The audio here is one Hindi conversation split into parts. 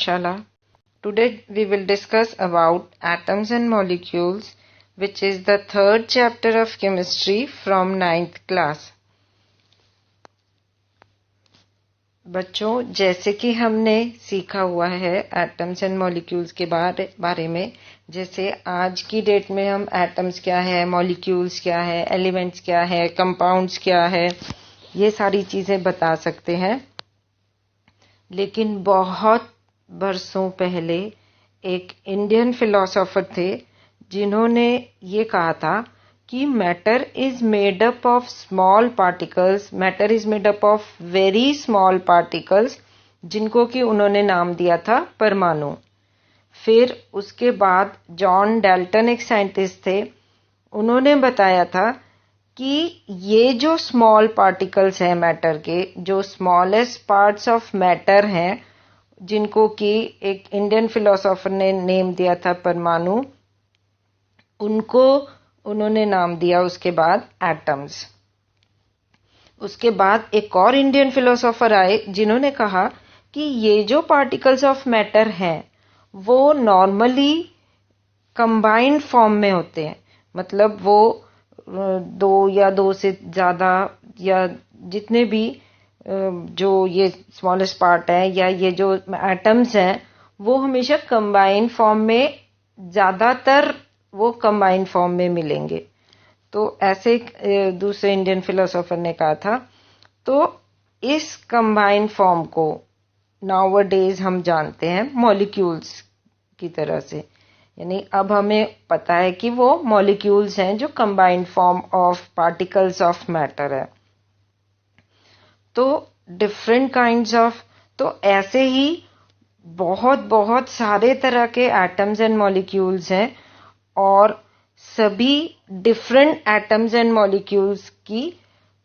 Pathshala. Today we will discuss about atoms and molecules, which is the third chapter of chemistry from 9th class. बच्चों, जैसे कि हमने सीखा हुआ है एटम्स एंड मॉलिक्यूल्स के बारे में, जैसे आज की डेट में हम एटम्स क्या है, मॉलिक्यूल्स क्या है, एलिमेंट्स क्या है, कंपाउंड्स क्या है, ये सारी चीजें बता सकते हैं। लेकिन बहुत बरसों पहले एक इंडियन फिलोसोफर थे जिन्होंने ये कहा था कि matter is made up of small particles, matter is made up of very small particles, जिनको कि उन्होंने नाम दिया था परमाणु। फिर उसके बाद जॉन डाल्टन एक साइंटिस्ट थे, उन्होंने बताया था कि ये जो स्मॉल पार्टिकल्स हैं मैटर के, जो स्मॉलेस्ट पार्ट्स ऑफ मैटर हैं, जिनको कि एक इंडियन फिलोसोफर ने नेम दिया था परमाणु, उनको उन्होंने नाम दिया उसके बाद एटम्स। उसके बाद एक और इंडियन फिलोसोफर आए जिन्होंने कहा कि ये जो पार्टिकल्स ऑफ मैटर हैं वो नॉर्मली कंबाइंड फॉर्म में होते हैं, मतलब वो दो या दो से ज्यादा या जितने भी जो ये स्मॉलेस्ट पार्ट है या ये जो एटम्स हैं वो हमेशा कंबाइंड फॉर्म में, ज्यादातर वो कंबाइंड फॉर्म में मिलेंगे। तो ऐसे दूसरे इंडियन फिलोसोफर ने कहा था। तो इस कंबाइंड फॉर्म को नाउअडेज हम जानते हैं मॉलिक्यूल्स की तरह से, यानी अब हमें पता है कि वो मॉलिक्यूल्स हैं जो combined form of particles of matter है। तो डिफरेंट काइंड्स ऑफ, तो ऐसे ही बहुत बहुत सारे तरह के एटम्स एंड मॉलिक्यूल्स हैं और सभी डिफरेंट एटम्स एंड मॉलिक्यूल्स की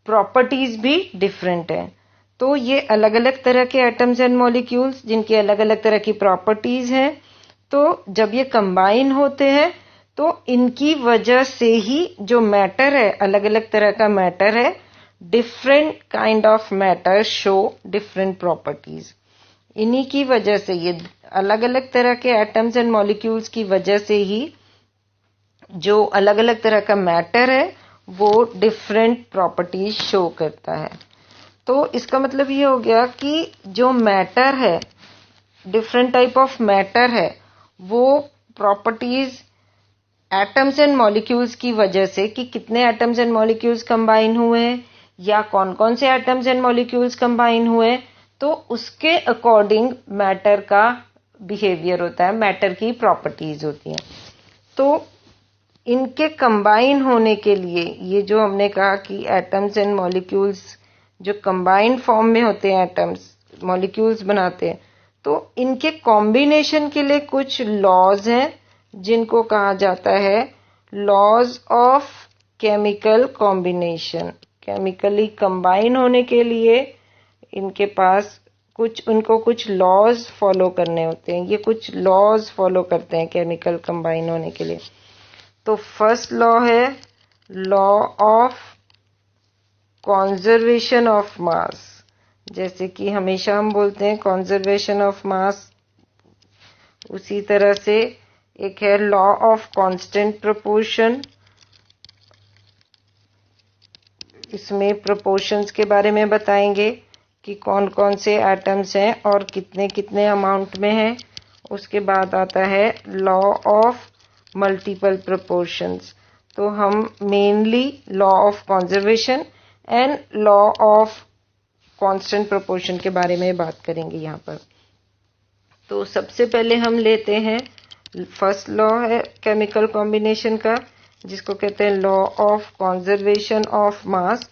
प्रॉपर्टीज भी डिफरेंट हैं। तो ये अलग अलग तरह के एटम्स एंड मॉलिक्यूल्स जिनकी अलग अलग तरह की प्रॉपर्टीज हैं, तो जब ये कंबाइन होते हैं तो इनकी वजह से ही जो मैटर है, अलग अलग तरह का मैटर है, different kind of matter show different properties. इन्हीं की वजह से, ये अलग अलग तरह के एटम्स एंड मॉलिक्यूल्स की वजह से ही जो अलग अलग तरह का मैटर है वो डिफरेंट प्रॉपर्टीज शो करता है। तो इसका मतलब ये हो गया कि जो मैटर है, डिफरेंट टाइप ऑफ मैटर है, वो प्रॉपर्टीज एटम्स एंड मॉलिक्यूल्स की वजह से, कि कितने एटम्स एंड मॉलिक्यूल्स कंबाइन हुए हैं या कौन कौन से एटम्स एंड मॉलिक्यूल्स कंबाइन हुए, तो उसके अकॉर्डिंग मैटर का बिहेवियर होता है, मैटर की प्रॉपर्टीज होती हैं। तो इनके कंबाइन होने के लिए, ये जो हमने कहा कि एटम्स एंड मॉलिक्यूल्स जो कंबाइंड फॉर्म में होते हैं, एटम्स मॉलिक्यूल्स बनाते हैं, तो इनके कॉम्बिनेशन के लिए कुछ लॉज हैं जिनको कहा जाता है laws of chemical combination. Chemically combine होने के लिए इनके पास उनको कुछ लॉज फॉलो करने होते हैं, ये कुछ लॉज फॉलो करते हैं केमिकल कंबाइन होने के लिए। तो फर्स्ट लॉ है law of conservation of mass, जैसे कि हमेशा हम बोलते हैं कॉन्जर्वेशन ऑफ मास। उसी तरह से एक है लॉ ऑफ कांस्टेंट प्रोपोर्शन, इसमें प्रोपोर्शंस के बारे में बताएंगे कि कौन कौन से एटम्स हैं और कितने कितने अमाउंट में हैं। उसके बाद आता है लॉ ऑफ मल्टीपल प्रोपोर्शंस। तो हम mainly law of conservation and law of constant proportion के बारे में बात करेंगे यहाँ पर। तो सबसे पहले हम लेते हैं फर्स्ट लॉ है केमिकल कॉम्बिनेशन का, जिसको कहते हैं लॉ ऑफ कंजर्वेशन ऑफ मास।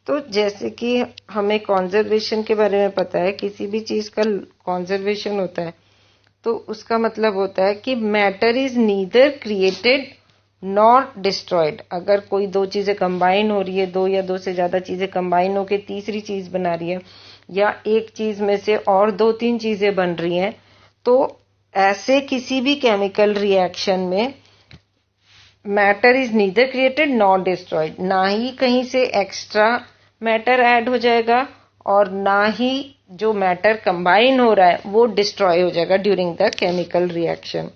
तो जैसे कि हमें कंजर्वेशन के बारे में पता है, किसी भी चीज का कंजर्वेशन होता है तो उसका मतलब होता है कि matter is neither created not destroyed. अगर कोई दो चीजें कंबाइन हो रही है, दो या दो से ज्यादा चीजें कंबाइन होकर तीसरी चीज बना रही है, या एक चीज में से और दो तीन चीजें बन रही हैं, तो ऐसे किसी भी केमिकल रिएक्शन में matter is neither created not destroyed, ना ही कहीं से एक्स्ट्रा मैटर ऐड हो जाएगा और ना ही जो मैटर कंबाइन हो रहा है वो डिस्ट्रॉय हो जाएगा ड्यूरिंग द केमिकल रिएक्शन।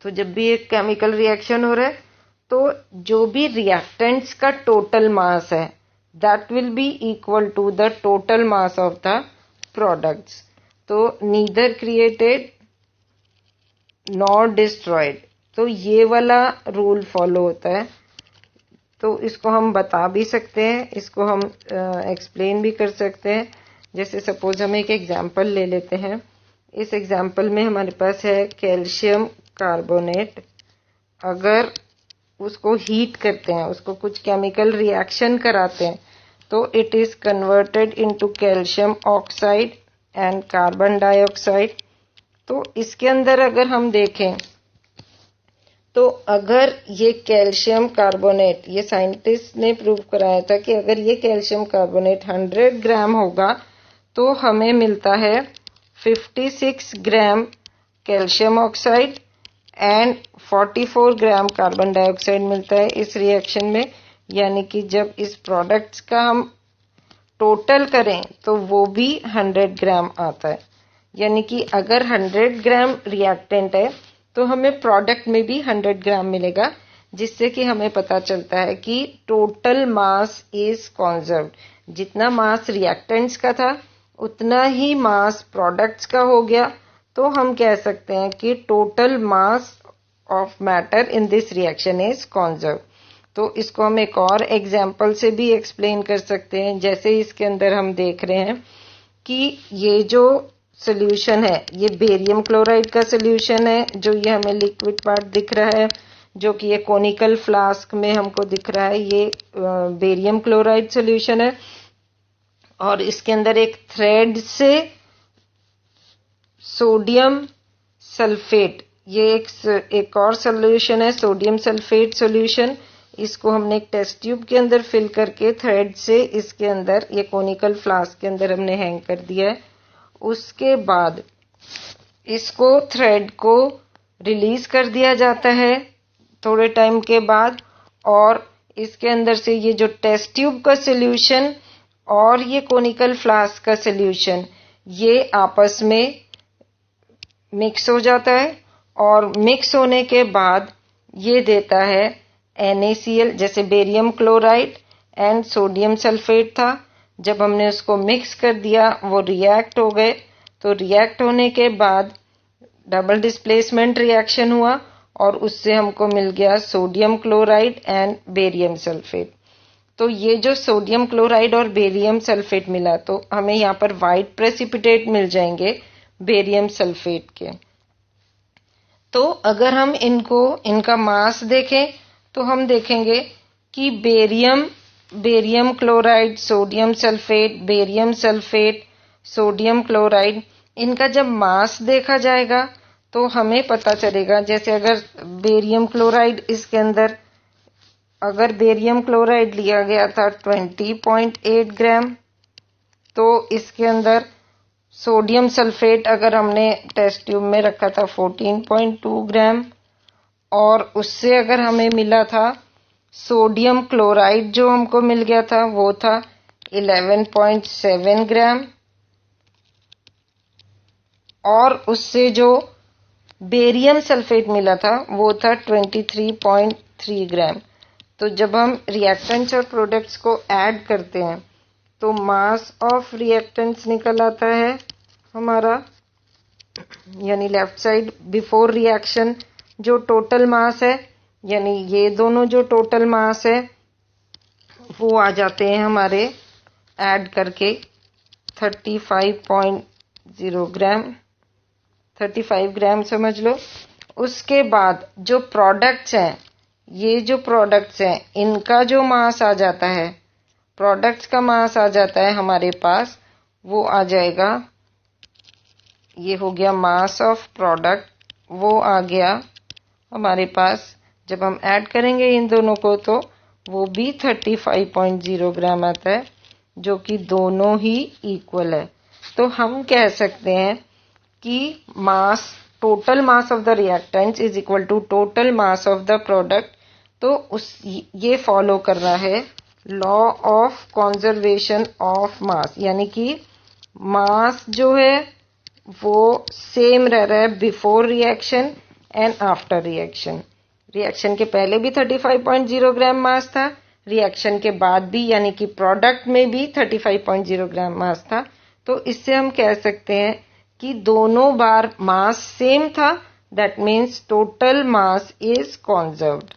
तो जब भी एक केमिकल रिएक्शन हो रहा है तो जो भी रिएक्टेंट्स का टोटल मास है that will be equal to the total mass of the products. तो नीदर क्रिएटेड नॉर डिस्ट्रॉयड, तो ये वाला रूल फॉलो होता है। तो इसको हम बता भी सकते हैं, इसको हम एक्सप्लेन भी कर सकते हैं। जैसे सपोज हम एक एग्जांपल ले लेते हैं। इस एग्जांपल में हमारे पास है कैल्शियम कार्बोनेट। अगर उसको हीट करते हैं, उसको कुछ केमिकल रिएक्शन कराते हैं, तो it is converted into calcium oxide and carbon dioxide. तो इसके अंदर अगर हम देखें तो अगर ये कैल्शियम कार्बोनेट, ये साइंटिस्ट ने प्रूव कराया था कि अगर ये कैल्शियम कार्बोनेट 100 ग्राम होगा तो हमें मिलता है 56 ग्राम calcium oxide and 44 gram carbon dioxide मिलता है इस रिएक्शन में। यानी कि जब इस प्रोडक्ट्स का हम टोटल करें तो वो भी 100 ग्राम आता है। यानी कि अगर 100 ग्राम रिएक्टेंट है तो हमें प्रोडक्ट में भी 100 ग्राम मिलेगा, जिससे कि हमें पता चलता है कि टोटल मास इज कॉन्जर्व्ड। जितना मास रिएक्टेंट्स का था उतना ही मास प्रोडक्ट्स का हो गया। तो हम कह सकते हैं कि total mass of matter in this reaction is conserved. तो इसको हम एक और एग्जाम्पल से भी एक्सप्लेन कर सकते हैं। जैसे इसके अंदर हम देख रहे हैं कि ये जो सोल्यूशन है ये बेरियम क्लोराइड का सोल्यूशन है, जो ये हमें लिक्विड पार्ट दिख रहा है, जो कि ये कोनिकल फ्लास्क में हमको दिख रहा है, ये बेरियम क्लोराइड सोल्यूशन है। और इसके अंदर एक थ्रेड से सोडियम सल्फेट, ये एक और सोल्यूशन है, सोडियम सल्फेट सोल्यूशन। इसको हमने एक टेस्ट ट्यूब के अंदर फिल करके थ्रेड से इसके अंदर ये कोनिकल फ्लास्क के अंदर हमने हैंग कर दिया है। उसके बाद इसको थ्रेड को रिलीज कर दिया जाता है थोड़े टाइम के बाद, और इसके अंदर से ये जो टेस्ट ट्यूब का सोल्यूशन और ये कोनिकल फ्लास्क का सोल्यूशन ये आपस में मिक्स हो जाता है। और मिक्स होने के बाद ये देता है NaCl, जैसे barium chloride and sodium sulphate था। जब हमने उसको मिक्स कर दिया वो रिएक्ट हो गए। तो रिएक्ट होने के बाद डबल डिस्प्लेसमेंट रिएक्शन हुआ और उससे हमको मिल गया sodium chloride and barium sulphate. तो ये जो सोडियम क्लोराइड और बेरियम सल्फेट मिला तो हमें यहाँ पर वाइट प्रेसिपिटेट मिल जाएंगे बेरियम सल्फेट के। तो अगर हम इनका मास देखें तो हम देखेंगे कि barium chloride, sodium sulphate, barium sulphate, sodium chloride, इनका जब मास देखा जाएगा तो हमें पता चलेगा। जैसे अगर बेरियम क्लोराइड इसके अंदर, अगर बेरियम क्लोराइड लिया गया था 20.8 ग्राम, तो इसके अंदर सोडियम सल्फेट अगर हमने टेस्ट ट्यूब में रखा था 14.2 ग्राम, और उससे अगर हमें मिला था सोडियम क्लोराइड जो हमको मिल गया था वो था 11.7 ग्राम, और उससे जो बेरियम सल्फेट मिला था वो था 23.3 ग्राम। तो जब हम रिएक्टेंट्स और प्रोडक्ट्स को ऐड करते हैं तो मास ऑफ रिएक्टेंट्स निकल आता है हमारा, यानी लेफ्ट साइड बिफोर रिएक्शन जो टोटल मास है, यानी ये दोनों जो टोटल मास है वो आ जाते हैं हमारे ऐड करके 35.0 ग्राम, 35 ग्राम समझ लो। उसके बाद जो प्रोडक्ट्स हैं, ये जो प्रोडक्ट्स हैं इनका जो मास आ जाता है, प्रोडक्ट्स का मास आ जाता है हमारे पास, वो आ जाएगा, ये हो गया मास ऑफ प्रोडक्ट, वो आ गया हमारे पास। जब हम ऐड करेंगे इन दोनों को तो वो भी 35.0 ग्राम आता है, जो कि दोनों ही इक्वल है। तो हम कह सकते हैं कि mass, total mass of the reactants is equal to total mass of the product. तो ये फॉलो कर रहा है law of conservation of mass, यानी कि मास जो है वो सेम रह रहा है before reaction and after reaction. Reaction के पहले भी 35.0 ग्राम मास था, रिएक्शन के बाद भी यानी कि प्रोडक्ट में भी 35.0 ग्राम मास था। तो इससे हम कह सकते हैं कि दोनों बार मास सेम था, that means total mass is conserved.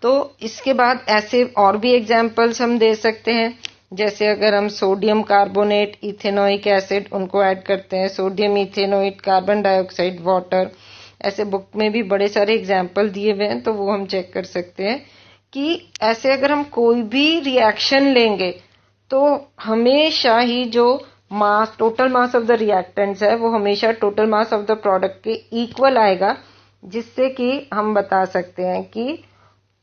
तो इसके बाद ऐसे और भी एग्जाम्पल्स हम दे सकते हैं, जैसे अगर हम सोडियम कार्बोनेट, इथेनोइक एसिड उनको ऐड करते हैं, sodium ethanoate, carbon dioxide, water, ऐसे बुक में भी बड़े सारे एग्जाम्पल दिए हुए हैं, तो वो हम चेक कर सकते हैं कि ऐसे अगर हम कोई भी रिएक्शन लेंगे तो हमेशा ही जो mass, total mass of the reactants है वो हमेशा total mass of the product के इक्वल आएगा, जिससे कि हम बता सकते हैं कि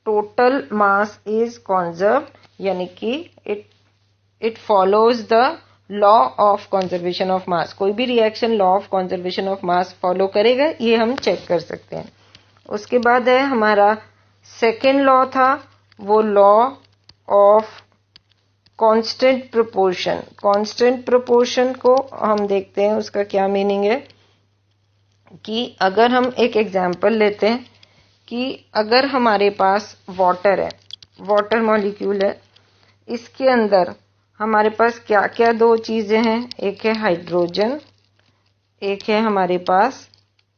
टोटल मास इज कंजर्व्ड, यानी कि it follows the law of conservation of मास। कोई भी reaction law of conservation of mass follow करेगा, ये हम चेक कर सकते हैं। उसके बाद है हमारा सेकेंड लॉ था, वो law of constant proportion. Constant proportion को हम देखते हैं, उसका क्या मीनिंग है कि अगर हम एक एग्जांपल लेते हैं कि अगर हमारे पास वाटर है, वाटर मॉलिक्यूल है, इसके अंदर हमारे पास क्या क्या दो चीजें हैं, एक है हाइड्रोजन, एक है हमारे पास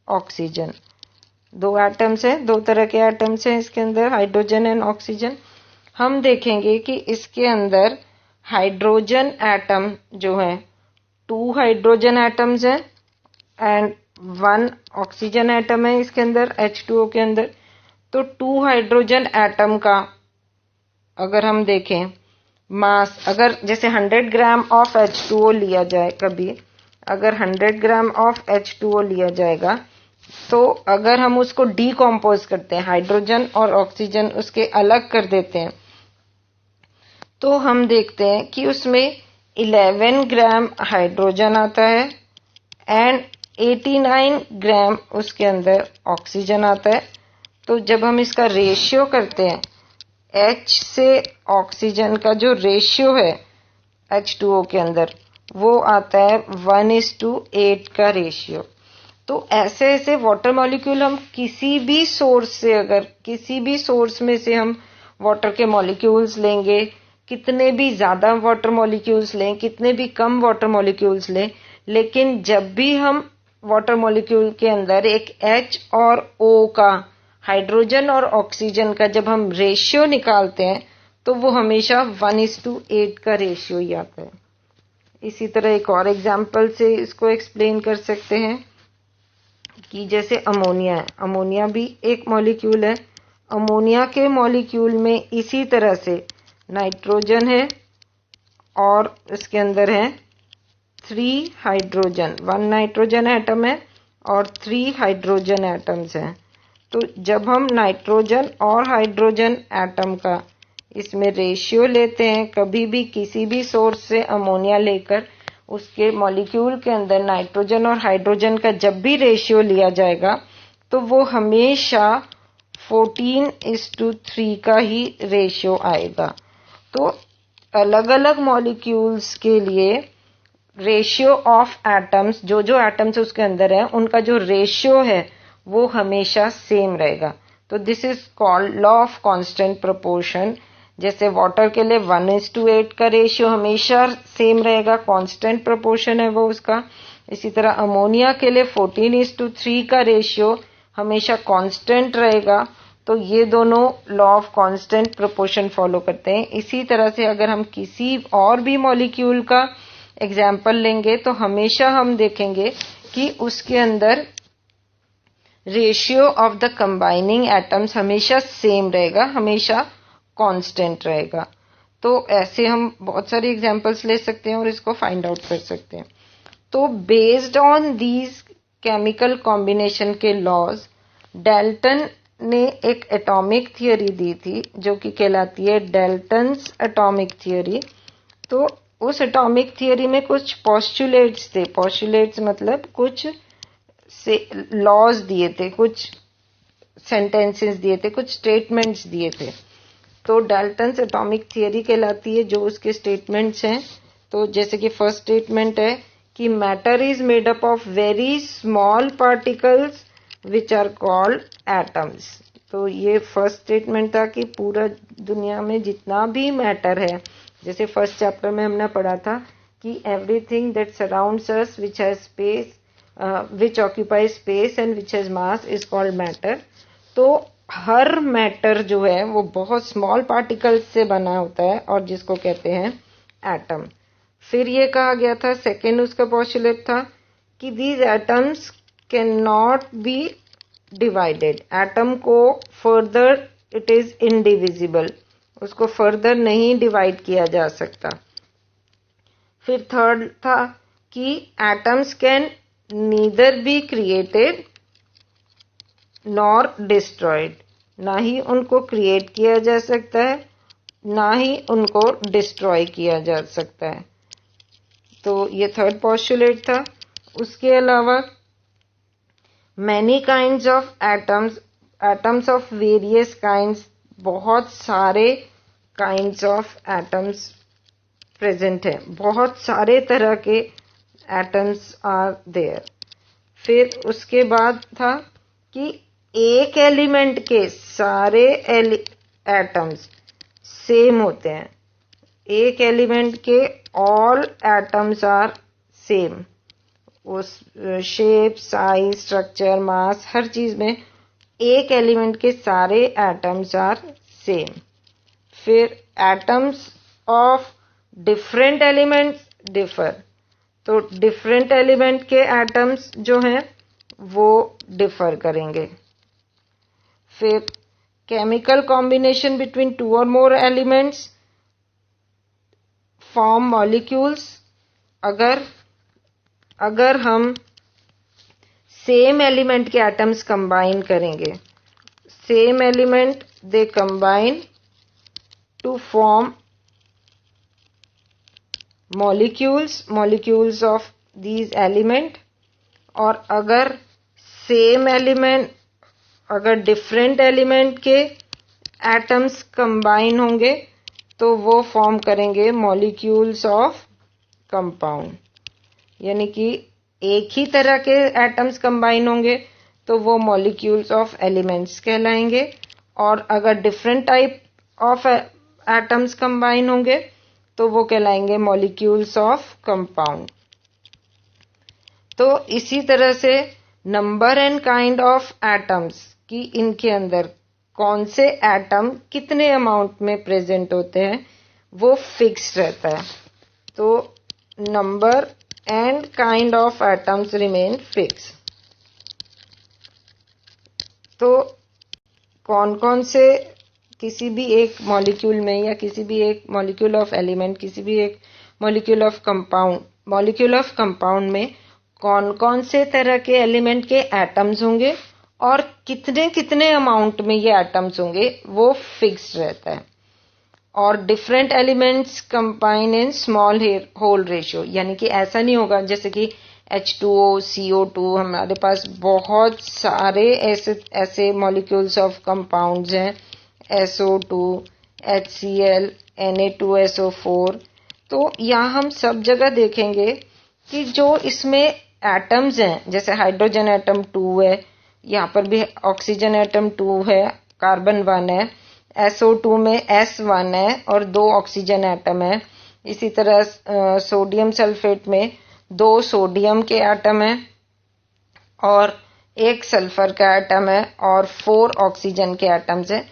ऑक्सीजन। दो एटम्स हैं, दो तरह के एटम्स हैं इसके अंदर, हाइड्रोजन एंड ऑक्सीजन। हम देखेंगे कि इसके अंदर हाइड्रोजन एटम जो है, 2 हाइड्रोजन एटम्स हैं एंड 1 ऑक्सीजन एटम है इसके अंदर, H2O के अंदर। तो 2 हाइड्रोजन एटम का अगर हम देखें मास, अगर जैसे 100 ग्राम ऑफ H2O लिया जाए, कभी अगर 100 ग्राम ऑफ H2O लिया जाएगा, तो अगर हम उसको डीकम्पोज करते हैं, हाइड्रोजन और ऑक्सीजन उसके अलग कर देते हैं, तो हम देखते हैं कि उसमें 11 ग्राम हाइड्रोजन आता है एंड 89 ग्राम उसके अंदर ऑक्सीजन आता है। तो जब हम इसका रेशियो करते हैं, H से ऑक्सीजन का जो रेशियो है H2O के अंदर, वो आता है 1:8 का रेशियो। तो ऐसे ऐसे वाटर मॉलिक्यूल हम किसी भी सोर्स से, अगर किसी भी सोर्स में से हम वाटर के मॉलिक्यूल्स लेंगे, कितने भी ज्यादा वाटर मॉलिक्यूल्स लें, कितने भी कम वाटर मॉलिक्यूल्स लें, लेकिन जब भी हम वाटर मॉलिक्यूल के अंदर एक H और O का, हाइड्रोजन और ऑक्सीजन का जब हम रेशियो निकालते हैं, तो वो हमेशा 1:8 का रेशियो ही आता है। इसी तरह एक और एग्जाम्पल से इसको एक्सप्लेन कर सकते हैं कि जैसे अमोनिया है, अमोनिया भी एक मॉलिक्यूल है। अमोनिया के मॉलिक्यूल में इसी तरह से नाइट्रोजन है और इसके अंदर है 3 हाइड्रोजन, 1 नाइट्रोजन एटम है और 3 हाइड्रोजन एटम्स हैं। तो जब हम नाइट्रोजन और हाइड्रोजन एटम का इसमें रेशियो लेते हैं, कभी भी किसी भी सोर्स से अमोनिया लेकर उसके मॉलिक्यूल के अंदर नाइट्रोजन और हाइड्रोजन का जब भी रेशियो लिया जाएगा, तो वो हमेशा 14:3 का ही रेशियो आएगा। तो अलग अलग मॉलिक्यूल्स के लिए रेशियो ऑफ एटम्स, जो जो एटम्स उसके अंदर है, उनका जो रेशियो है वो हमेशा सेम रहेगा। तो this is called law of constant proportion. जैसे वाटर के लिए 1:8 का रेशियो हमेशा सेम रहेगा, कांस्टेंट प्रोपोर्शन है वो उसका। इसी तरह अमोनिया के लिए 14:3 का रेशियो हमेशा कांस्टेंट रहेगा। तो ये दोनों law of constant proportion follow करते हैं। इसी तरह से अगर हम किसी और भी मॉलिक्यूल का एग्जाम्पल लेंगे, तो हमेशा हम देखेंगे कि उसके अंदर ratio of the combining atoms हमेशा सेम रहेगा, हमेशा कांस्टेंट रहेगा। तो ऐसे हम बहुत सारे एग्जांपल्स ले सकते हैं और इसको फाइंड आउट कर सकते हैं। तो based on these chemical combination के लॉज, डाल्टन ने एक एटॉमिक थियोरी दी थी जो कि कहलाती है डाल्टन्स एटॉमिक थियोरी। तो उस एटॉमिक थियोरी में कुछ पोस्टुलेट्स थे, पोस्टुलेट्स मतलब कुछ से लॉज दिए थे, कुछ सेंटेंसेस दिए थे, कुछ स्टेटमेंट्स दिए थे। तो डाल्टन्स एटॉमिक थियरी कहलाती है जो उसके स्टेटमेंट्स हैं। तो जैसे कि फर्स्ट स्टेटमेंट है कि matter is made up of very small particles which are called atoms. तो ये फर्स्ट स्टेटमेंट था कि पूरा दुनिया में जितना भी मैटर है, जैसे फर्स्ट चैप्टर में हमने पढ़ा था कि everything that surrounds us which has space which occupy space and which has mass is called matter. तो हर मैटर जो है वो बहुत स्मॉल पार्टिकल्स से बना होता है और जिसको कहते हैं एटम। फिर ये कहा गया था, सेकेंड उसका पोस्टुलेट था कि these atoms can not be divided. Atom को फर्दर इट इज इनडिविजिबल, उसको फर्दर नहीं डिवाइड किया जा सकता। फिर थर्ड था कि atoms can neither be created nor destroyed, ना ही उनको क्रिएट किया जा सकता है ना ही उनको डिस्ट्रॉय किया जा सकता है। तो ये थर्ड पोस्टुलेट था। उसके अलावा many kinds of atoms, atoms of various kinds, बहुत सारे काइंड्स ऑफ एटम्स प्रेजेंट हैं, बहुत सारे तरह के एटम्स आर देयर। फिर उसके बाद था कि एक एलिमेंट के सारे एटम्स सेम होते हैं। एक एलिमेंट के ऑल एटम्स आर सेम, उस शेप, साइज, स्ट्रक्चर, मास, हर चीज में एक एलिमेंट के सारे एटम्स आर सेम। फिर atoms of different elements differ, तो डिफरेंट एलिमेंट के एटम्स जो हैं वो डिफर करेंगे। फिर केमिकल कॉम्बिनेशन बिटवीन टू और मोर एलिमेंट्स फॉर्म मॉलिक्यूल्स। अगर हम सेम एलिमेंट के एटम्स कंबाइन करेंगे, same element they combine to form molecules of these element. और अगर सेम एलिमेंट, अगर डिफरेंट एलिमेंट के एटम्स कंबाइन होंगे तो वो फॉर्म करेंगे मॉलिक्यूल्स ऑफ कंपाउंड। यानी कि एक ही तरह के एटम्स कंबाइन होंगे तो वो मॉलिक्यूल्स ऑफ एलिमेंट्स कहलाएंगे, और अगर different type of atoms combine होंगे तो वो कहलाएंगे मॉलिक्यूल्स ऑफ कंपाउंड। तो इसी तरह से number and kind of atoms कि इनके अंदर कौन से एटम कितने अमाउंट में प्रेजेंट होते हैं वो फिक्स रहता है। तो number and kind of atoms remain fix. तो कौन कौन से किसी भी एक मॉलिक्यूल में या किसी भी एक मॉलिक्यूल ऑफ एलिमेंट, किसी भी एक मॉलिक्यूल ऑफ कंपाउंड में कौन कौन से तरह के एलिमेंट के एटम्स होंगे और कितने कितने अमाउंट में ये एटम्स होंगे वो फिक्स रहता है। और different elements combine in small whole ratio, यानी कि ऐसा नहीं होगा जैसे कि H2O, CO2, हमारे पास बहुत सारे ऐसे मॉलिक्यूल्स ऑफ कंपाउंड्स हैं, SO2, HCl, Na2SO4। तो यहाँ हम सब जगह देखेंगे कि जो इसमें एटम्स हैं, जैसे हाइड्रोजन एटम 2 है, यहाँ पर भी ऑक्सीजन एटम 2 है, कार्बन 1 है, SO2 में S1 है और 2 ऑक्सीजन एटम है। इसी तरह सोडियम सल्फेट में 2 सोडियम के एटम है और 1 सल्फर का एटम है और 4 ऑक्सीजन के एटम्स हैं।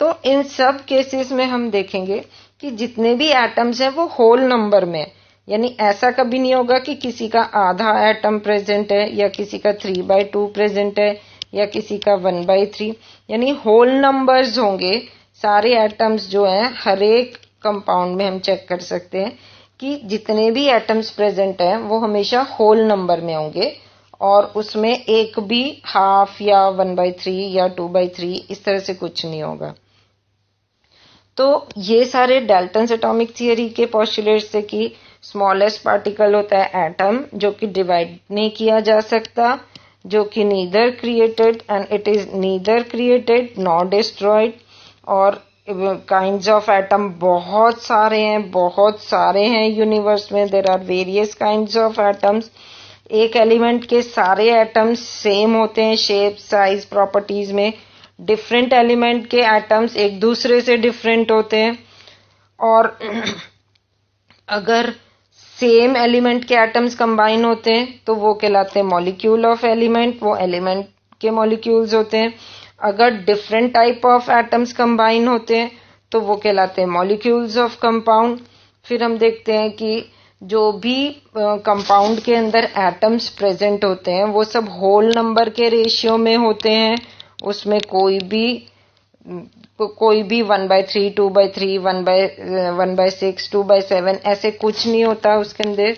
तो इन सब केसेस में हम देखेंगे कि जितने भी एटम्स हैं वो होल नंबर में, यानी ऐसा कभी नहीं होगा कि किसी का आधा एटम प्रेजेंट है या किसी का 3/2 प्रेजेंट है या किसी का 1/3, यानी होल नंबर्स होंगे। सारे एटम्स जो हैं हर एक कंपाउंड में हम चेक कर सकते हैं कि जितने भी एटम्स प्रेजेंट हैं वो हमेशा होल नंबर में होंगे और उसमें एक भी हाफ या 1/3 या 2/3 इस तरह से कुछ नहीं होगा। तो ये सारे डाल्टन्स एटॉमिक थियरी के पोस्टुलेट्स थे कि स्मॉलेस्ट पार्टिकल होता है एटम, जो कि डिवाइड नहीं किया जा सकता, जो कि neither created and it is neither created nor destroyed, और काइंड्स ऑफ एटम बहुत सारे हैं यूनिवर्स में. There are various kinds of atoms. एक एलिमेंट के सारे एटम्स सेम होते हैं शेप, साइज, प्रॉपर्टीज में. डिफरेंट एलिमेंट के एटम्स एक दूसरे से डिफरेंट होते हैं. और अगर सेम एलिमेंट के एटम्स कंबाइन होते हैं तो वो कहलाते हैं मॉलिक्यूल ऑफ एलिमेंट. वो एलिमेंट के मॉलिक्यूल्स होते हैं. अगर different type of atoms combine होते हैं तो वो कहलाते हैं मॉलिक्यूल्स ऑफ कंपाउंड. फिर हम देखते हैं कि जो भी कंपाउंड के अंदर एटम्स प्रेजेंट होते हैं वो सब होल नंबर के रेशियो में होते हैं. उसमें कोई भी 1/3, 2/3, 1/6, 2/7 ऐसे कुछ नहीं होता. उसके अंदर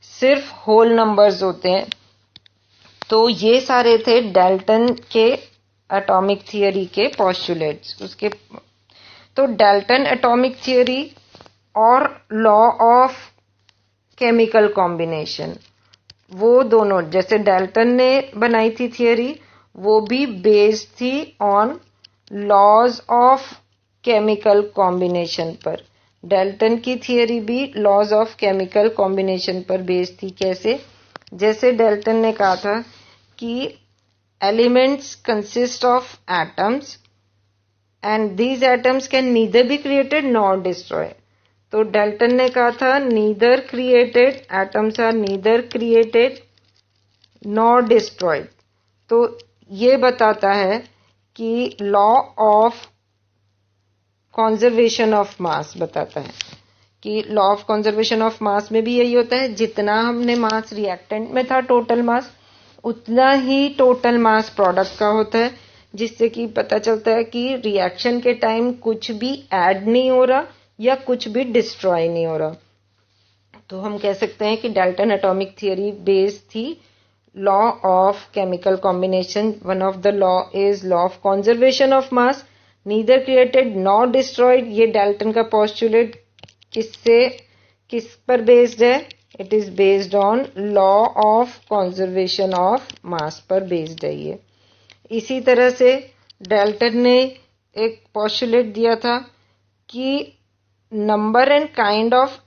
सिर्फ होल नंबर्स होते हैं. तो ये सारे थे डाल्टन के एटॉमिक थियरी के पोस्टुलेट्स. उसके तो डाल्टन एटॉमिक थियरी और लॉ ऑफ केमिकल कॉम्बिनेशन, वो दोनों जैसे डाल्टन ने बनाई थी थियरी, वो भी बेस्ड थी on laws of chemical combination पर. डाल्टन की थियरी भी लॉज ऑफ केमिकल कॉम्बिनेशन पर बेस्ड थी. कैसे? जैसे डाल्टन ने कहा था कि elements consist of atoms and these atoms can neither be created nor destroyed. तो डाल्टन ने कहा था neither created, atoms are neither created nor destroyed. तो ये बताता है कि लॉ ऑफ कंजर्वेशन ऑफ मास बताता है कि लॉ ऑफ कंजर्वेशन ऑफ मास में भी यही होता है. जितना हमने मास रिएक्टेंट में था टोटल मास, उतना ही टोटल मास प्रोडक्ट का होता है. जिससे कि पता चलता है कि रिएक्शन के टाइम कुछ भी ऐड नहीं हो रहा या कुछ भी डिस्ट्रॉय नहीं हो रहा. तो हम कह सकते हैं कि डाल्टन एटॉमिक थियरी बेस्ड थी law of chemical combination. One of the law is law of conservation of mass, neither created nor destroyed. ये डाल्टन का पोस्टुलेट किस पर बेस्ड है? It is based on law of conservation of मास पर बेस्ड है ये. इसी तरह से डाल्टन ने एक पोस्टुलेट दिया था कि number and kind of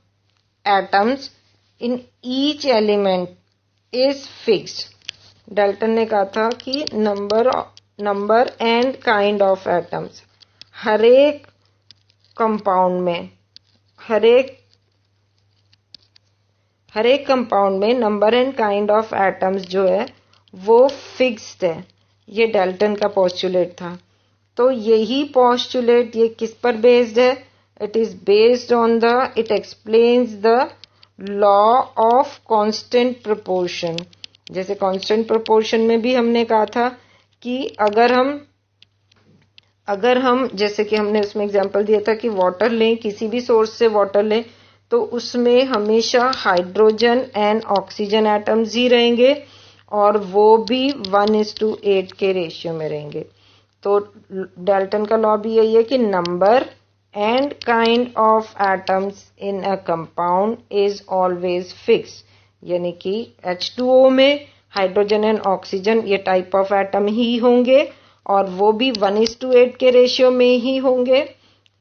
atoms in each element is fixed. Dalton ने कहा था कि number and kind of atoms हर एक कंपाउंड में, हर एक कंपाउंड में number and kind of atoms जो है वो फिक्स्ड है. ये डाल्टन का पोस्टुलेट था. तो यही पोस्टुलेट ये किस पर बेस्ड है? It is based on it explains the law of constant proportion. जैसे कांस्टेंट प्रोपोर्शन में भी हमने कहा था कि अगर हम जैसे कि हमने उसमें एग्जांपल दिया था कि वाटर लें, किसी भी सोर्स से वाटर लें, तो उसमें हमेशा हाइड्रोजन एंड ऑक्सीजन एटम्स ही रहेंगे और वो भी 1:8 के रेशियो में रहेंगे. तो डाल्टन का लॉ भी यही है कि number and kind of atoms in a compound is always fix. यानी कि H2O में हाइड्रोजन एंड ऑक्सीजन ये टाइप ऑफ एटम ही होंगे और वो भी 1:8 के रेशियो में ही होंगे.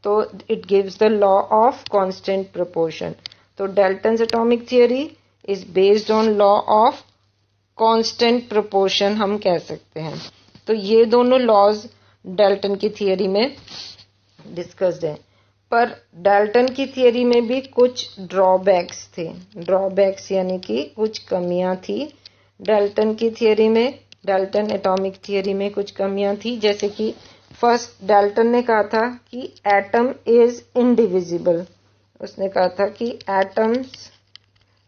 तो it gives the law of constant proportion. तो Dalton's atomic theory is based on law of constant proportion हम कह सकते हैं. तो ये दोनों लॉज डाल्टन की थियरी में डिस्कस्ड हैं. पर डाल्टन की थियरी में भी कुछ ड्रॉबैक्स थे. ड्रॉबैक्स यानी कि कुछ कमियां थी डाल्टन की थियरी में. डाल्टन एटॉमिक थियरी में कुछ कमियां थी. जैसे कि फर्स्ट डाल्टन ने कहा था कि एटम इज इनडिविजिबल. उसने कहा था कि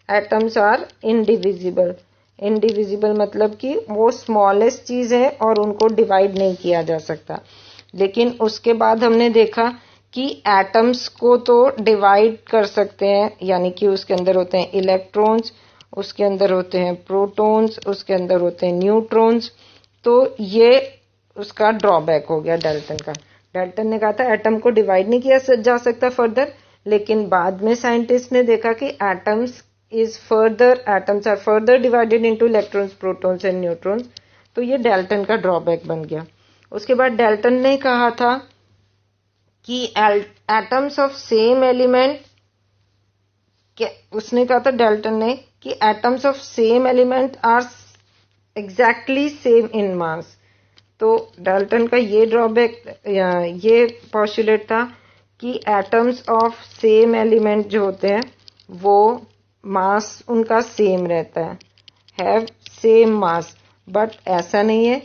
एटम्स आर इनडिविजिबल. इनडिविजिबल मतलब कि वो स्मॉलेस्ट चीज है और उनको डिवाइड नहीं किया जा सकता. लेकिन उसके बाद हमने देखा कि एटम्स को तो डिवाइड कर सकते हैं. यानी कि उसके अंदर होते हैं इलेक्ट्रॉन्स, उसके अंदर होते हैं प्रोटॉन्स, उसके अंदर होते हैं न्यूट्रॉन्स. तो ये उसका ड्रॉबैक हो गया डाल्टन का. डाल्टन ने कहा था एटम को डिवाइड नहीं किया जा सकता फर्दर. लेकिन बाद में साइंटिस्ट ने देखा कि atoms are further divided into electrons, protons and neutrons. तो ये डाल्टन का ड्रॉबैक बन गया. उसके बाद डाल्टन ने कहा था कि एटम्स ऑफ सेम एलिमेंट, उसने कहा था डाल्टन ने कि atoms of same element are exactly same in mass. तो डाल्टन का ये ड्रॉबैक, ये पॉस्टुलेट था कि एटम्स ऑफ सेम एलिमेंट जो होते हैं वो मास उनका सेम रहता है, हैव सेम मास, बट ऐसा नहीं है।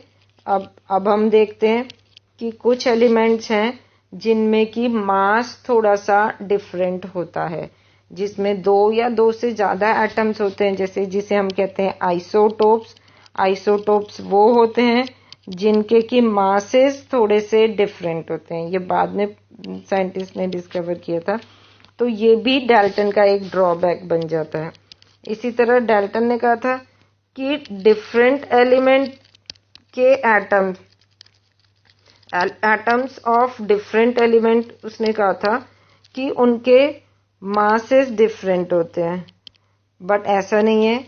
अब हम देखते हैं कि कुछ एलिमेंट्स हैं जिनमें कि मास थोड़ा सा डिफरेंट होता है, जिसमें दो या दो से ज्यादा एटम्स होते हैं, जैसे जिसे हम कहते हैं आइसोटोप्स। आइसोटोप्स वो होते हैं जिनके की मासेस थोड़े से डिफरेंट होते हैं, ये बाद में साइंटिस्ट ने डिस्कवर किया था। तो ये भी डाल्टन का एक ड्रॉबैक बन जाता है। इसी तरह डाल्टन ने कहा था कि डिफरेंट एलिमेंट के एटम्स ऑफ डिफरेंट एलिमेंट, उसने कहा था कि उनके मासेस डिफरेंट होते हैं, बट ऐसा नहीं है।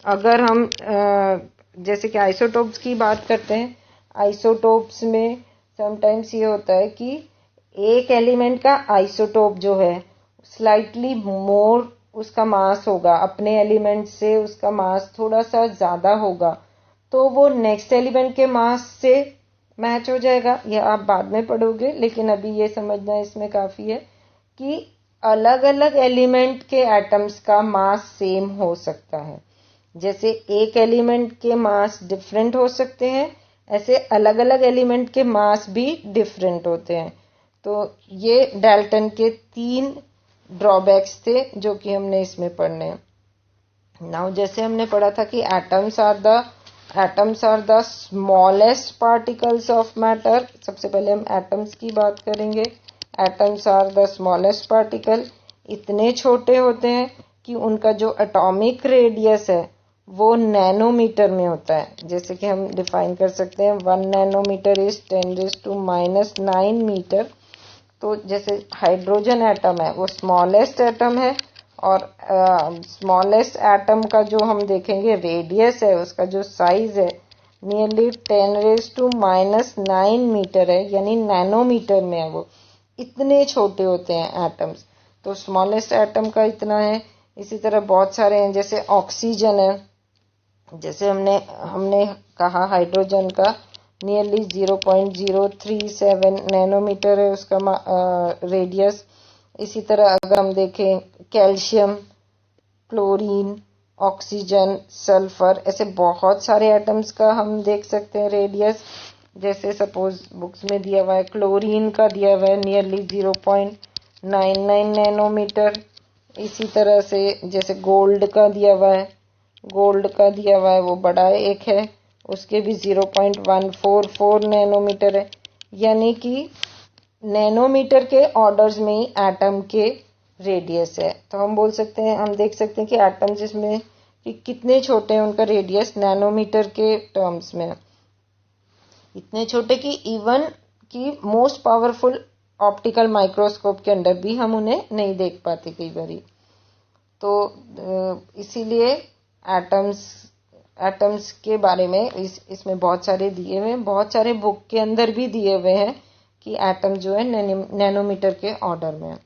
अगर हम जैसे कि आइसोटोप्स की बात करते हैं, आइसोटोप्स में समटाइम्स ये होता है कि एक एलिमेंट का आइसोटोप जो है स्लाइटली मोर उसका मास होगा, अपने एलिमेंट से उसका मास थोड़ा सा ज्यादा होगा, तो वो नेक्स्ट एलिमेंट के मास से मैच हो जाएगा। ये आप बाद में पढ़ोगे, लेकिन अभी ये समझना इसमें काफी है कि अलग अलग एलिमेंट के एटम्स का मास सेम हो सकता है। जैसे एक एलिमेंट के मास डिफरेंट हो सकते हैं, ऐसे अलग अलग एलिमेंट के मास भी डिफरेंट होते हैं। तो ये डाल्टन के 3 ड्रॉबैक्स थे जो कि हमने इसमें पढ़ने हैं। नाउ जैसे हमने पढ़ा था कि atoms are the smallest particles of matter. सबसे पहले हम एटम्स की बात करेंगे। Atoms are the smallest particle, इतने छोटे होते हैं कि उनका जो एटॉमिक रेडियस है वो नैनोमीटर में होता है। जैसे कि हम डिफाइन कर सकते हैं 1 नैनोमीटर इज 10⁻⁹ मीटर। तो जैसे हाइड्रोजन एटम है वो स्मॉलेस्ट एटम है, और स्मॉलेस्ट एटम का जो हम देखेंगे रेडियस है, उसका जो साइज है नियरली 10⁻⁹ मीटर है, यानी नैनोमीटर में है वो। इतने छोटे होते हैं एटम्स। तो स्मॉलेस्ट एटम का इतना है। इसी तरह बहुत सारे हैं, जैसे ऑक्सीजन है, जैसे हमने कहा हाइड्रोजन का नियरली 0.037 नैनोमीटर है उसका रेडियस। इसी तरह अगर हम देखें कैल्शियम, क्लोरीन, ऑक्सीजन, सल्फर, ऐसे बहुत सारे एटम्स का हम देख सकते हैं रेडियस। जैसे सपोज बुक्स में दिया हुआ है क्लोरीन का दिया हुआ है नियरली 0.99 नैनोमीटर। इसी तरह से जैसे गोल्ड का दिया हुआ है वो बड़ा एक है, उसके भी 0.144 नैनोमीटर है। यानी कि नैनोमीटर के ऑर्डर्स में ही एटम के रेडियस है। तो हम बोल सकते हैं, हम देख सकते हैं कि एटम जिसमें कि कितने छोटे हैं, उनका रेडियस नैनोमीटर के टर्म्स में है। इतने छोटे कि इवन कि मोस्ट पावरफुल ऑप्टिकल माइक्रोस्कोप के अंदर भी हम उन्हें नहीं देख पाते कई बारी। तो इसीलिए एटम्स के बारे में इसमें बहुत सारे दिए हुए हैं, बहुत सारे बुक के अंदर भी दिए हुए हैं कि एटम जो है नैनोमीटर के ऑर्डर में है।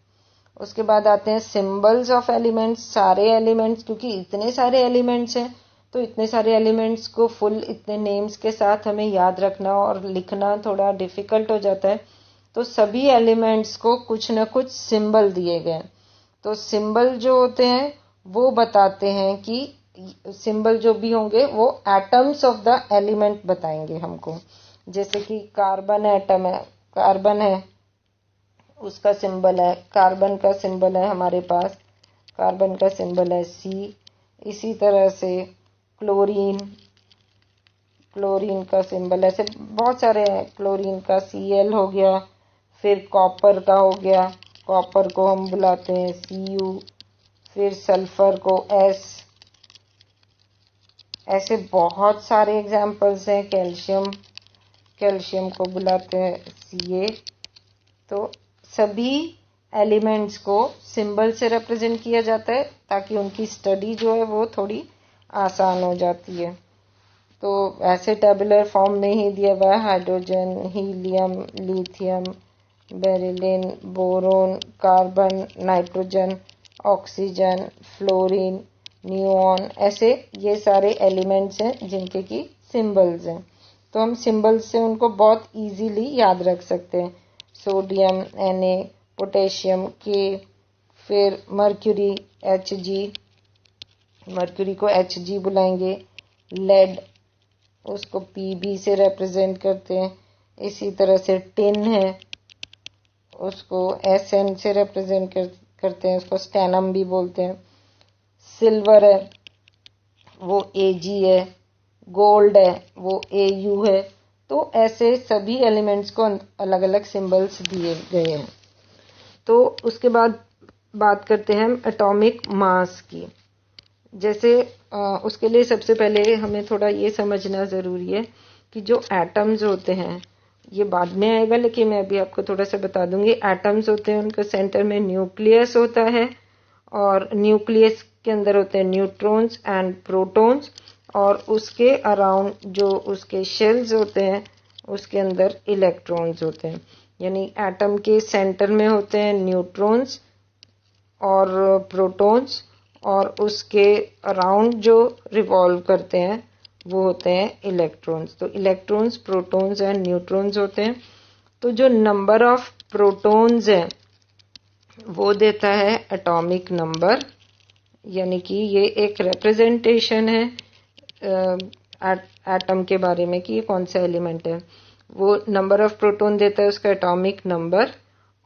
उसके बाद आते हैं सिंबल्स ऑफ एलिमेंट्स। सारे एलिमेंट्स, क्योंकि इतने सारे एलिमेंट्स हैं तो इतने सारे एलिमेंट्स को फुल इतने नेम्स के साथ हमें याद रखना और लिखना थोड़ा डिफिकल्ट हो जाता है। तो सभी एलिमेंट्स को कुछ न कुछ सिंबल दिए गए। तो सिंबल जो होते हैं वो बताते हैं कि सिंबल जो भी होंगे वो एटम्स ऑफ द एलिमेंट बताएंगे हमको। जैसे कि कार्बन एटम है, कार्बन है, उसका सिंबल है, कार्बन का सिंबल है हमारे पास, कार्बन का सिंबल है C। इसी तरह से क्लोरीन का सिंबल, ऐसे बहुत सारे हैं। क्लोरीन का Cl हो गया, फिर कॉपर का हो गया, कॉपर को हम बुलाते हैं Cu, फिर सल्फर को S। ऐसे बहुत सारे एग्जाम्पल्स हैं। कैल्शियम को बुलाते हैं Ca। तो सभी एलिमेंट्स को सिंबल से रिप्रेजेंट किया जाता है ताकि उनकी स्टडी जो है वो थोड़ी आसान हो जाती है। तो ऐसे टेबुलर फॉर्म में ही दिया हुआ है hydrogen, helium, lithium, beryllium, boron, carbon, nitrogen, oxygen, fluorine, neon, ऐसे ये सारे एलिमेंट्स हैं जिनके की सिंबल्स हैं। तो हम सिंबल्स से उनको बहुत इजीली याद रख सकते हैं। सोडियम Na, पोटेशियम K, फिर मर्क्यूरी Hg, मर्क्यूरी को Hg बुलाएंगे। लेड, उसको Pb से रिप्रेजेंट करते हैं। इसी तरह से टिन है, उसको Sn से रिप्रेजेंट करते हैं, उसको स्टेनम भी बोलते हैं। सिल्वर है वो Ag है, गोल्ड है वो Au है। तो ऐसे सभी एलिमेंट्स को अलग अलग सिंबल्स दिए गए हैं। तो उसके बाद बात करते हैं हम एटॉमिक मास की। जैसे उसके लिए सबसे पहले हमें थोड़ा ये समझना ज़रूरी है कि जो एटम्स होते हैं, ये बाद में आएगा लेकिन मैं अभी आपको थोड़ा सा बता दूंगी। एटम्स होते हैं, उनका सेंटर में न्यूक्लियस होता है और न्यूक्लियस के अंदर होते हैं न्यूट्रॉन्स एंड प्रोटॉन्स, और उसके अराउंड जो उसके शेल्स होते हैं उसके अंदर इलेक्ट्रॉन्स होते हैं। यानी एटम के सेंटर में होते हैं न्यूट्रॉन्स और प्रोटॉन्स, और उसके अराउंड जो रिवॉल्व करते हैं वो होते हैं इलेक्ट्रॉन्स। तो इलेक्ट्रॉन्स, प्रोटॉन्स एंड न्यूट्रॉन्स होते हैं। तो जो नंबर ऑफ प्रोटॉन्स है वो देता है एटॉमिक नंबर, यानी कि ये एक रिप्रेजेंटेशन है एटम के बारे में कि ये कौन सा एलिमेंट है। वो नंबर ऑफ प्रोटॉन देता है, उसका एटॉमिक नंबर,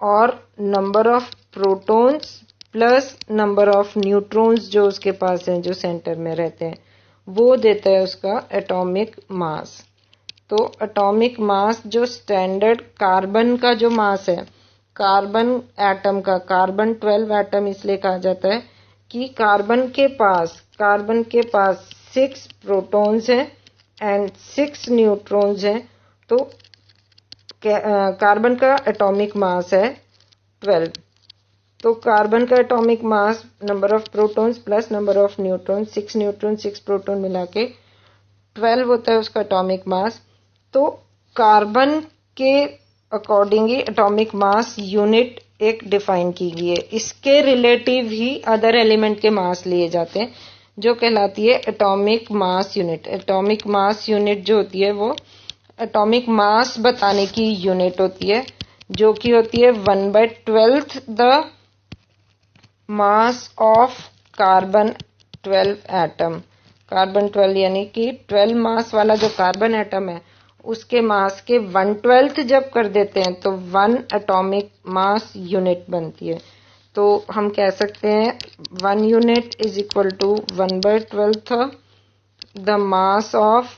और number of protons plus number of neutrons जो उसके पास हैं, जो सेंटर में रहते हैं, वो देता है उसका एटॉमिक मास। तो एटॉमिक मास जो स्टैंडर्ड कार्बन का जो मास है, कार्बन एटम का, कार्बन 12 एटम इसलिए कहा जाता है कि कार्बन के पास 6 प्रोटॉन्स हैं एंड 6 न्यूट्रॉन्स हैं। तो कार्बन का एटॉमिक मास है 12। तो कार्बन का atomic mass number of protons plus number of neutron, 6 neutron 6 proton मिला के 12 होता है उसका एटॉमिक मास। तो कार्बन के अकॉर्डिंग ही एटॉमिक मास यूनिट एक डिफाइन की गई है। इसके रिलेटिव ही अदर एलिमेंट के मास लिए जाते हैं, जो कहलाती है atomic mass unit. Atomic mass unit जो होती है वो एटॉमिक मास बताने की यूनिट होती है, जो कि होती है 1/12 the mass of carbon 12 atom. Carbon 12 यानी कि 12 मास वाला जो कार्बन एटम है उसके मास के 1/12 जब कर देते हैं तो 1 एटॉमिक मास यूनिट बनती है। तो हम कह सकते हैं 1 unit is equal to 1/12 the mass of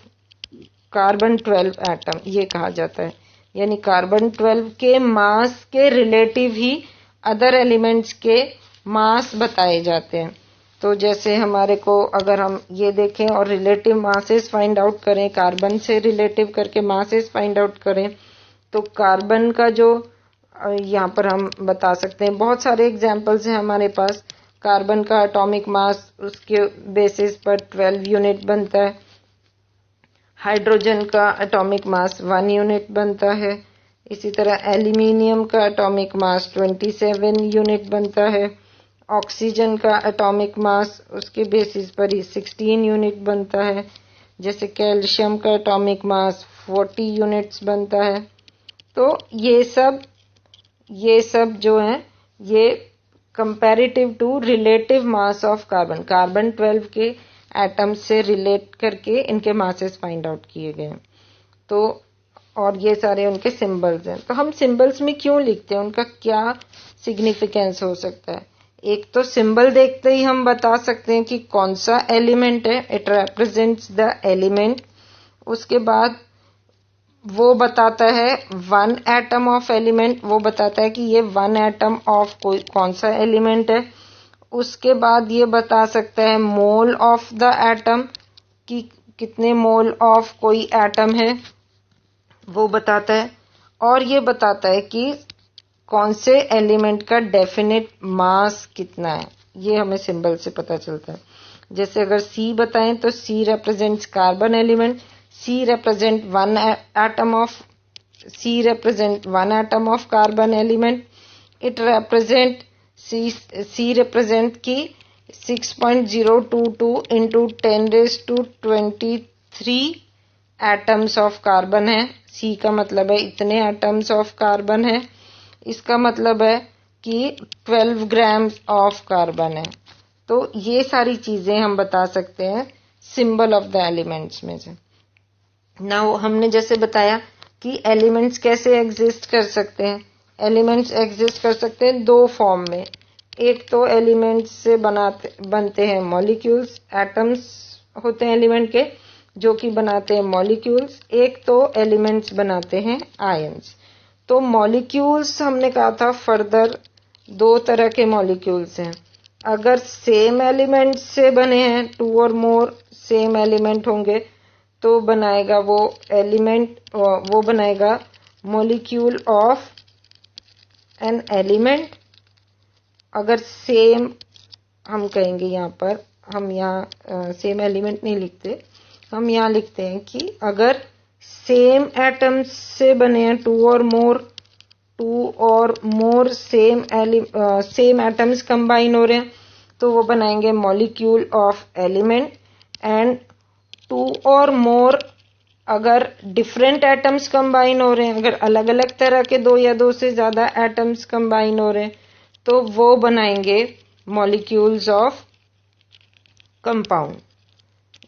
carbon 12 atom, ये कहा जाता है। यानी कार्बन 12 के मास के रिलेटिव ही अदर एलिमेंट्स के मास बताए जाते हैं। तो जैसे हमारे को अगर हम ये देखें और रिलेटिव मासेस फाइंड आउट करें, कार्बन से रिलेटिव करके मासेस फाइंड आउट करें, तो कार्बन का जो यहाँ पर हम बता सकते हैं, बहुत सारे एग्जांपल्स हैं हमारे पास। कार्बन का एटॉमिक मास उसके बेसिस पर 12 यूनिट बनता है। हाइड्रोजन का एटॉमिक मास 1 यूनिट बनता है। इसी तरह एल्यूमिनियम का एटॉमिक मास 27 यूनिट बनता है। ऑक्सीजन का एटॉमिक मास उसके बेसिस पर ही 16 यूनिट बनता है। जैसे कैल्शियम का एटॉमिक मास 40 यूनिट्स बनता है। तो ये सब जो है ये comparative to relative mass of carbon, carbon 12 के एटम्स से रिलेट करके इनके मासेस फाइंड आउट किए गए हैं। तो और ये सारे उनके सिंबल्स हैं। तो हम सिंबल्स में क्यों लिखते हैं, उनका क्या सिग्निफिकेंस हो सकता है। एक तो सिंबल देखते ही हम बता सकते हैं कि कौन सा एलिमेंट है, इट रिप्रेजेंट्स द एलिमेंट। उसके बाद वो बताता है 1 एटम ऑफ एलिमेंट, वो बताता है कि ये 1 एटम ऑफ कोई कौन सा एलिमेंट है। उसके बाद ये बता सकता है मोल ऑफ द एटम, कि कितने मोल ऑफ कोई एटम है वो बताता है। और ये बताता है कि कौन से एलिमेंट का डेफिनेट मास कितना है, ये हमें सिंबल से पता चलता है। जैसे अगर C बताएं तो C represents carbon element, C represent 1 atom of C represent one atom of carbon element. It represent C represent की 6.022 into 10⁻23 एटम्स ऑफ कार्बन है। C का मतलब है इतने एटम्स ऑफ कार्बन है। इसका मतलब है कि 12 ग्राम ऑफ कार्बन है। तो ये सारी चीजें हम बता सकते हैं सिंबल ऑफ द एलिमेंट्स में से। नाउ हमने जैसे बताया कि एलिमेंट्स कैसे एग्जिस्ट कर सकते हैं। एलिमेंट्स एग्जिस्ट कर सकते हैं दो फॉर्म में। एक तो एलिमेंट्स से बनते हैं मॉलिक्यूल्स, एटम्स होते हैं एलिमेंट के जो कि बनाते हैं मॉलिक्यूल्स। एक तो एलिमेंट्स बनाते हैं आयंस। तो मॉलिक्यूल्स हमने कहा था फर्दर दो तरह के मॉलिक्यूल्स हैं। अगर सेम एलिमेंट से बने हैं, 2 और मोर सेम एलिमेंट होंगे तो बनाएगा वो बनाएगा मॉलिक्यूल ऑफ एन एलिमेंट। अगर सेम हम कहेंगे यहाँ पर, हम यहाँ सेम एलिमेंट नहीं लिखते, हम यहाँ लिखते हैं कि अगर सेम एटम्स से बने हैं 2 और मोर सेम एटम्स कंबाइन हो रहे हैं तो वो बनाएंगे मॉलिक्यूल ऑफ एलिमेंट। एंड 2 और मोर अगर डिफरेंट एटम्स कंबाइन हो रहे हैं, अगर अलग अलग तरह के 2 या 2 से ज्यादा एटम्स कंबाइन हो रहे हैं तो वो बनाएंगे मॉलिक्यूल्स ऑफ कंपाउंड।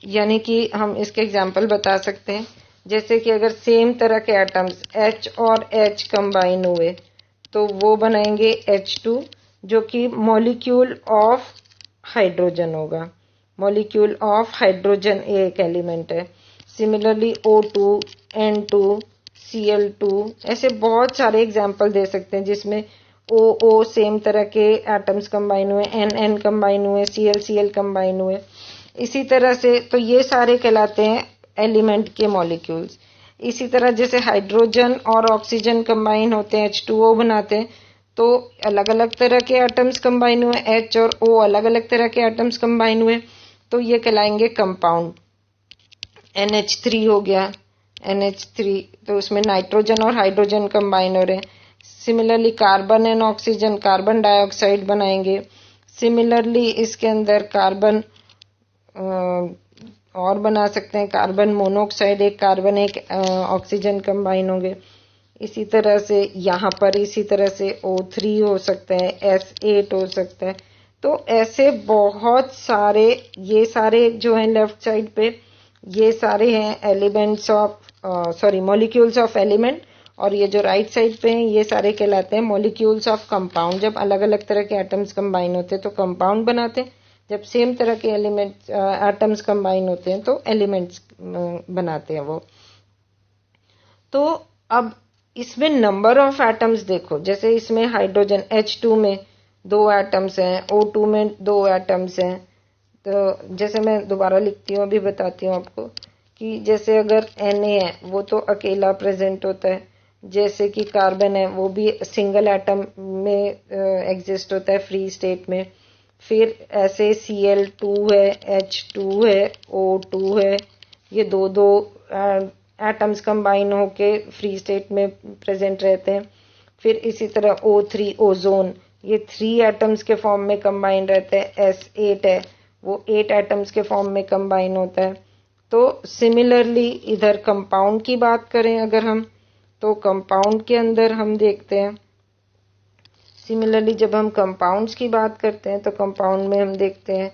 यानी कि हम इसके एग्जांपल बता सकते हैं, जैसे कि अगर सेम तरह के एटम्स H और H कंबाइन हुए तो वो बनाएंगे H2 जो कि मॉलिक्यूल ऑफ हाइड्रोजन होगा। मॉलिक्यूल ऑफ हाइड्रोजन एक एलिमेंट है। सिमिलरली O2, N2, Cl2, ऐसे बहुत सारे एग्जांपल दे सकते हैं जिसमें OO सेम तरह के एटम्स कंबाइन हुए, NN कंबाइन हुए, Cl कंबाइन हुए। इसी तरह से तो ये सारे कहलाते हैं एलिमेंट के मॉलिक्यूल्स। इसी तरह जैसे हाइड्रोजन और ऑक्सीजन कंबाइन होते हैं, H2O बनाते हैं, तो अलग अलग तरह के एटम्स कंबाइन हुए, H और O अलग अलग तरह के एटम्स कंबाइन हुए तो ये कहलाएंगे कंपाउंड। NH3 हो गया, NH3 तो उसमें नाइट्रोजन और हाइड्रोजन कंबाइन हो रहे हैं। Similarly carbon and oxygen carbon dioxide बनाएंगे। सिमिलरली इसके अंदर कार्बन और बना सकते हैं, कार्बन मोनोऑक्साइड, एक कार्बन एक ऑक्सीजन कंबाइन होंगे। इसी तरह से यहाँ पर इसी तरह से O3 हो सकता है, S8 हो सकता है। तो ऐसे बहुत सारे, ये सारे जो हैं लेफ्ट साइड पे ये सारे हैं elements of molecules of element, और ये जो राइट साइड पे हैं ये सारे कहलाते हैं मॉलिक्यूल्स ऑफ कंपाउंड। जब अलग अलग तरह के एटम्स कंबाइन होते हैं तो कंपाउंड बनाते हैं, जब सेम तरह के एटम्स कंबाइन होते हैं तो एलिमेंट्स बनाते हैं वो। तो अब इसमें नंबर ऑफ एटम्स देखो, जैसे इसमें हाइड्रोजन H2 में 2 एटम्स हैं, O2 में 2 एटम्स हैं। तो जैसे मैं दोबारा लिखती हूँ, अभी बताती हूँ आपको कि जैसे अगर Na है वो तो अकेला प्रेजेंट होता है, जैसे कि कार्बन है वो भी सिंगल एटम में एग्जिस्ट होता है फ्री स्टेट में। फिर ऐसे Cl2 है, H2 है, O2 है, ये दो एटम्स कंबाइन होके फ्री स्टेट में प्रेजेंट रहते हैं। फिर इसी तरह O3 ओजोन, ये 3 एटम्स के फॉर्म में कंबाइन रहते हैं। S8 है वो 8 एटम्स के फॉर्म में कंबाइन होता है। तो सिमिलरली इधर कंपाउंड की बात करें अगर हम, तो कंपाउंड के अंदर हम देखते हैं, सिमिलरली जब हम कंपाउंड्स की बात करते हैं तो कंपाउंड में हम देखते हैं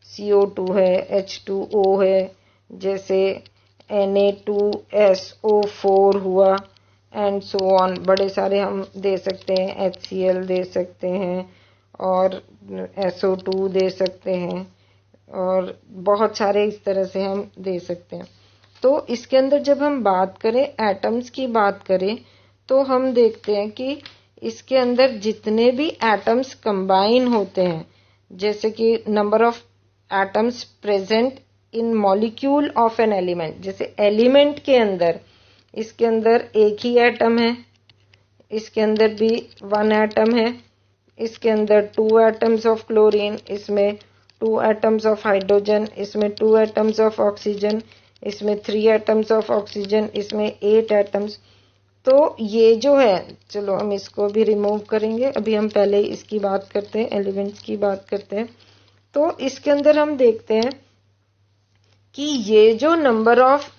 CO2 है, H2O है, जैसे Na2SO4 हुआ एंड सो ऑन। बड़े सारे हम दे सकते हैं, HCl दे सकते हैं और SO2 दे सकते हैं, और बहुत सारे इस तरह से हम दे सकते हैं। तो इसके अंदर जब हम बात करें एटम्स की बात करें तो हम देखते हैं कि इसके अंदर जितने भी एटम्स कंबाइन होते हैं, जैसे कि number of atoms present in molecule of an element, जैसे एलिमेंट के अंदर इसके अंदर एक ही एटम है, इसके अंदर भी 1 एटम है, इसके अंदर 2 एटम्स ऑफ क्लोरीन, इसमें 2 एटम्स ऑफ हाइड्रोजन, इसमें 2 एटम्स ऑफ ऑक्सीजन, इसमें 3 एटम्स ऑफ ऑक्सीजन, इसमें 8 एटम्स। तो ये जो है, चलो हम इसको भी रिमूव करेंगे, अभी हम पहले इसकी बात करते हैं, एलिमेंट्स की बात करते हैं। तो इसके अंदर हम देखते हैं कि ये जो नंबर ऑफ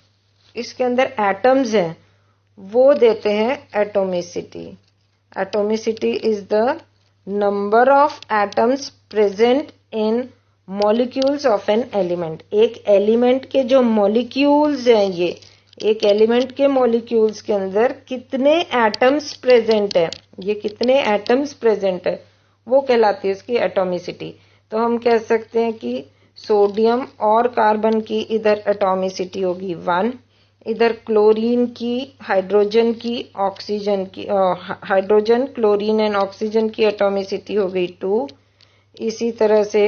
इसके अंदर एटम्स हैं वो देते हैं atomicity. Atomicity is the number of atoms present in molecules of an element. एक एलिमेंट के जो मॉलिक्यूल्स हैं, ये एक एलिमेंट के मॉलिक्यूल्स के अंदर कितने एटम्स प्रेजेंट है, ये कितने एटम्स प्रेजेंट है, वो कहलाती है इसकी एटोमिसिटी। तो हम कह सकते हैं कि सोडियम और कार्बन की इधर एटोमिसिटी होगी 1, इधर क्लोरीन की, हाइड्रोजन की, ऑक्सीजन की, हाइड्रोजन, क्लोरीन एंड ऑक्सीजन की एटोमिसिटी हो गई 2। इसी तरह से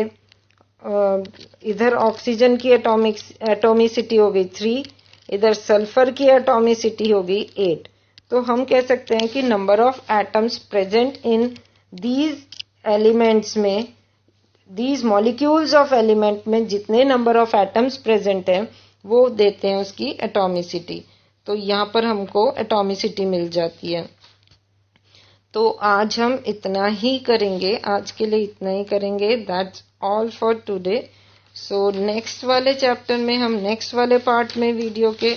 इधर ऑक्सीजन की एटोमिसिटी हो गई 3, इधर सल्फर की एटोमिसिटी हो गई 8। तो हम कह सकते हैं कि number of atoms present in these elements में, दीज मॉलिक्यूल्स ऑफ एलिमेंट में जितने नंबर ऑफ एटम्स प्रेजेंट हैं वो देते हैं उसकी एटोमिसिटी। तो यहाँ पर हमको एटोमिसिटी मिल जाती है। तो आज हम इतना ही करेंगे, आज के लिए इतना ही करेंगे। That's all for today. So next वाले चैप्टर में हम, नेक्स्ट वाले पार्ट में, वीडियो के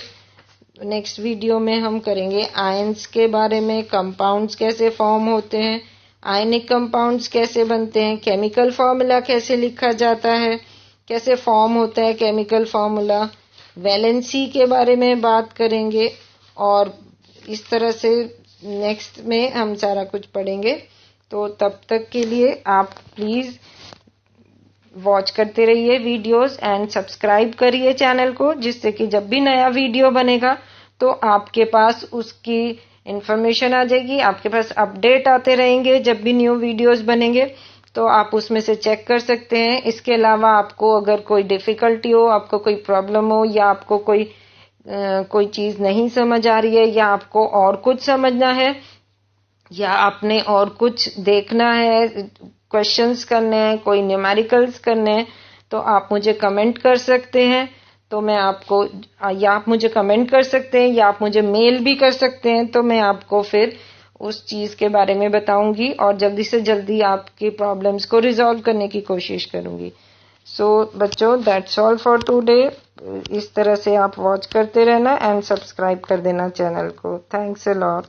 नेक्स्ट वीडियो में हम करेंगे आयंस के बारे में, कंपाउंड्स कैसे फॉर्म होते हैं, आयनिक कंपाउंड्स कैसे बनते हैं, केमिकल फॉर्मूला कैसे लिखा जाता है, कैसे फॉर्म होता है केमिकल फॉर्मूला, वैलेंसी के बारे में बात करेंगे। और इस तरह से नेक्स्ट में हम सारा कुछ पढ़ेंगे। तो तब तक के लिए आप प्लीज वॉच करते रहिए वीडियोस एंड सब्सक्राइब करिए चैनल को, जिससे कि जब भी नया वीडियो बनेगा तो आपके पास उसकी इंफॉर्मेशन आ जाएगी, आपके पास अपडेट आते रहेंगे। जब भी न्यू वीडियोस बनेंगे तो आप उसमें से चेक कर सकते हैं। इसके अलावा आपको अगर कोई डिफिकल्टी हो, आपको कोई प्रॉब्लम हो, या आपको कोई चीज नहीं समझ आ रही है, या आपको और कुछ समझना है, या आपने और कुछ देखना है, क्वेश्चंस करने हैं, कोई न्यूमेरिकल्स करने हैं, तो आप मुझे कमेंट कर सकते हैं। तो मैं आपको, या आप मुझे कमेंट कर सकते हैं, या आप मुझे मेल भी कर सकते हैं। तो मैं आपको फिर उस चीज के बारे में बताऊंगी और जल्दी से जल्दी आपकी प्रॉब्लम्स को रिजॉल्व करने की कोशिश करूंगी। सो बच्चों, दैट्स ऑल फॉर टुडे। इस तरह से आप वॉच करते रहना एंड सब्सक्राइब कर देना चैनल को। Thanks a lot.